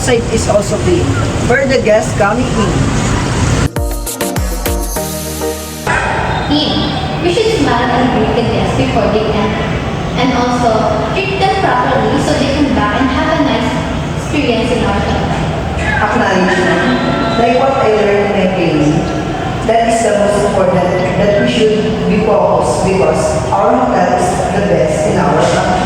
outside is also clean for the guests coming in. Team, we should smile and greet the guests before they enter. And also, treat them properly so they come back and have a nice experience in our hotel. Acknowledgement, like what I learned in my training, that is the most important, that we should be focused because our hotel is the best in our country.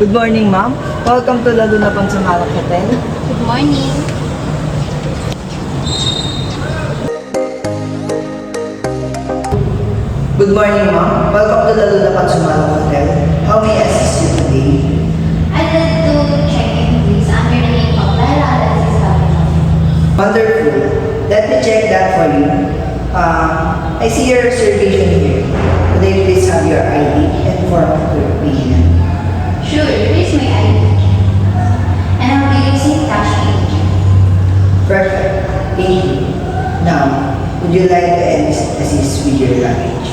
Good morning, ma'am. Welcome to Laguna Pangsamalak Hotel. Good morning. Good morning, ma'am. Welcome to Laguna Pangsamalak Hotel. How may I assist you today? I'd like to check in please under the name of Laila Alexis Capital. Wonderful. Let me check that for you. I see your reservation here. Could I please have your ID and form of your payment? Sure, here's my ID. And I'll be using cash payment. Perfect. Thank you. Now, would you like to assist with your luggage?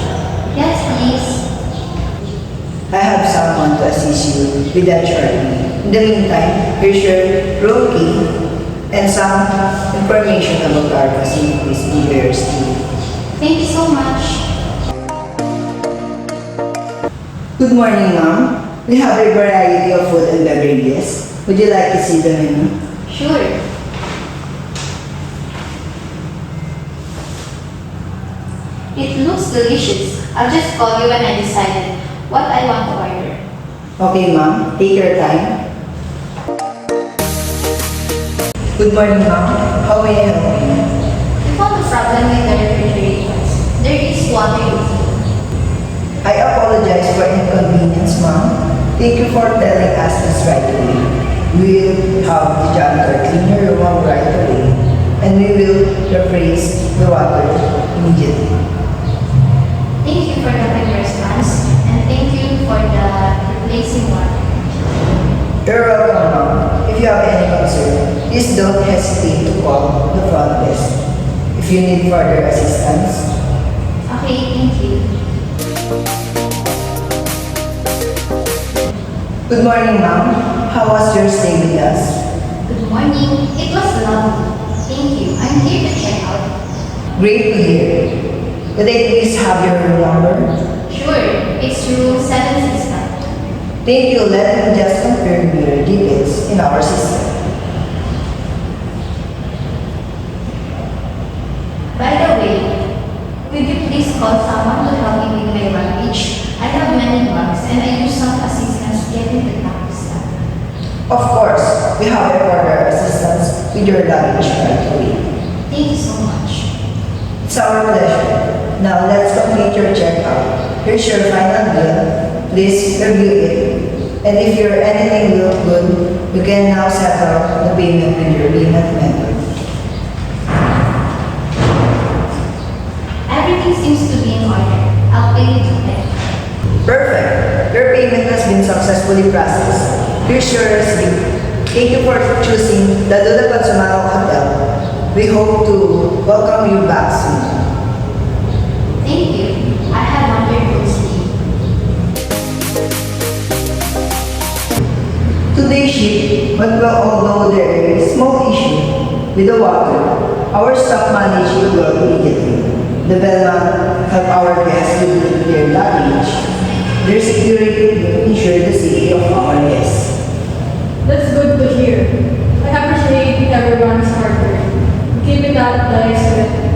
Yes, please. I have someone to assist you with that shortly. In the meantime, here's your room key and some information about our facilities in your stay. Thank you so much. Good morning, ma'am. We have a variety of food and beverages. Would you like to see the menu? Sure. It looks delicious. I'll just call you when I decided what I want to order. Okay, ma'am. Take your time. Good morning, ma'am. How may I help you? We found a problem with the refrigerators. There is water leaking. I apologize for inconvenience, ma'am. Thank you for telling us this right away. We will have the janitor clean your room right away, and we will replace the water immediately. Thank you for the quick response and thank you for the replacing water. You're welcome, ma'am. If you have any concern, please don't hesitate to call the front desk if you need further assistance. Okay, thank you. Good morning, ma'am. How was your stay with us? Good morning. It was lovely. Thank you. I'm here to check out. Great to hear. Could I please have your room number? Sure, it's room 765. Thank you. Let me just confirm your details in our system. By the way, could you please call someone to help me with my luggage? I have many bags and I use some assistance getting the taxi. Of course, we have a further assistance with your luggage right away. Thank you so much. It's our pleasure. Now let's complete your checkout. Here's your final bill. Please review it. And if your anything look good, you can now settle the payment with your payment method. Everything seems to be in order. I'll pay you today. Perfect. Your payment has been successfully processed. Here's your receipt. Thank you for choosing the Laguna Pangsamalak Hotel. We hope to welcome you back soon. Thank you. I have wonderful sleep. Today's shift, but although there is small issue with the water, our staff managed to work immediately. The bellman helped our guests with their luggage. Their security will ensure the safety of our guests. That's good to hear. I appreciate everyone's hard work. Keep it up, guys.